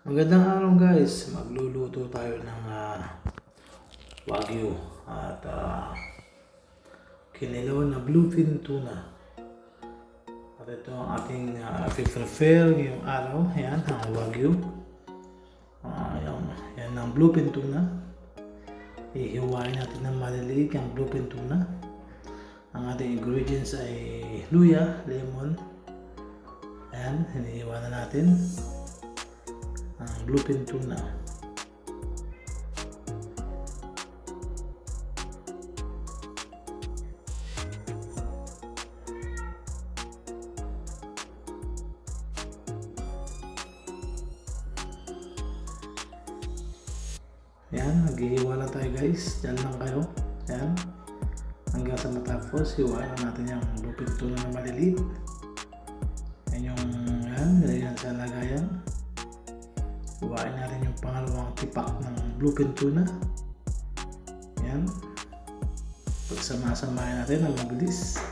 Magandang araw guys, magluluto tayo ng wagyu at kinilaw na bluefin tuna. At ito ang ating prepare ngayong araw. Yan, ang wagyu. Yan ang bluefin tuna. Ihiwain natin ng maliliit ang bluefin tuna. Ang ating ingredients ay luya, lemon. Ayan, hinihiwa na natin ang bluefin tuna. Yan, maghihiwa lang tayo guys. Diyan lang kayo. Yan. Hanggang sa matapos, hiwain na natin yung bluefin tuna na maliliit. Yan yung nilagyan sa lagayan. Hiwain natin yung pangalawang tipak ng bluefin tuna. Yan. Pagsama-samahin natin ang mabilis.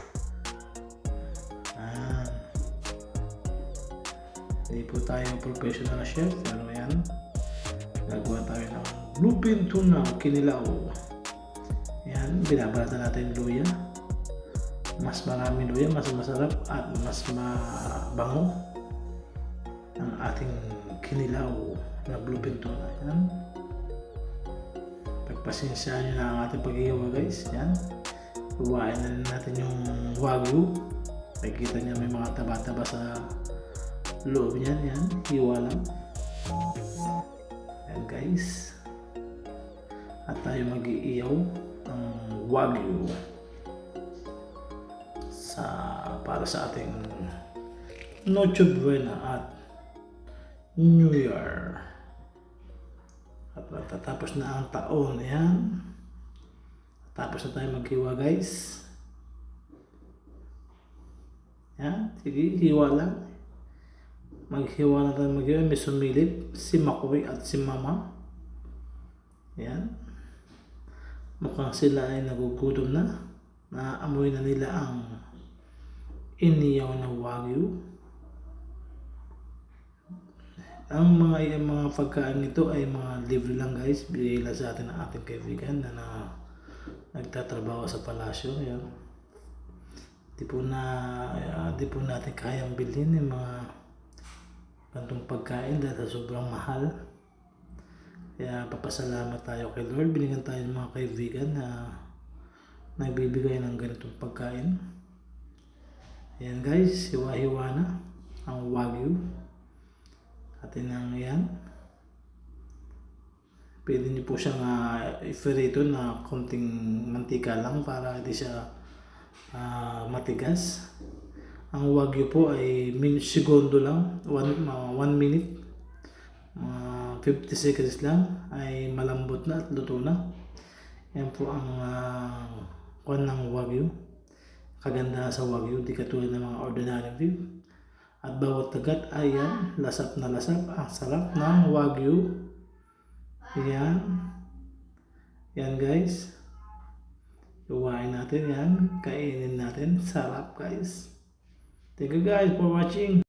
Hindi po tayo professional na chef, pero yan. Gagawa tayo ng bluefin tuna kinilaw. Yan, binabalatan natin luya. Mas marami luya, mas masarap at mas mabango ang ating kinilaw na bluefin tuna. Yan. Pagpasensyahan nyo na ang ating paghihiwa guys. Yan. Huwain na rin natin yung wagyu. Makikita nyo may mga taba-taba sa loob niyan. Yan. Hiwa lang. Yan guys. At tayo mag-iiyaw ng wagyu para sa ating Noche Buena at New Year. At matatapos na ang taon. Yan. Tapos na tayo maghiwa guys. Yan. Sige, hiwa lang. Maghiwa na tayo maghiwa. May sumilip. Si Makoy at si Mama. Yan. Mukhang sila ay nagugutom na. Naamoy na nila ang iniyaw na wagyu. Ang mga pagkain nito ay mga libre lang guys. Bigay lang sa atin ng ating kaibigan na nagtatrabaho sa palasyo. Yan. Di po natin kayang bilhin yung mga gantong pagkain dahil sa sobrang mahal. Kaya papasalamat tayo kay Lord. Binigyan tayo ng mga kaibigan na nagbibigay ng ganitong pagkain. Ayan guys, hiwa-hiwa na ang wagyu. Atin ang yan. Pwede nyo po siyang i-ferrito na konting mantika lang para hindi siya matigas. Ang wagyu po ay segundo lang, 1 minute, 50 seconds lang ay malambot na at luto na. Yan po ang ng wagyu. Kaganda sa wagyu, di katulad ng mga ordinary beef. At bawat tagat ay yan, lasap na lasap. Ang sarap ng wagyu. Yan. Yan guys. Iwain natin yan. Kainin natin. Sarap guys. Thank you guys for watching.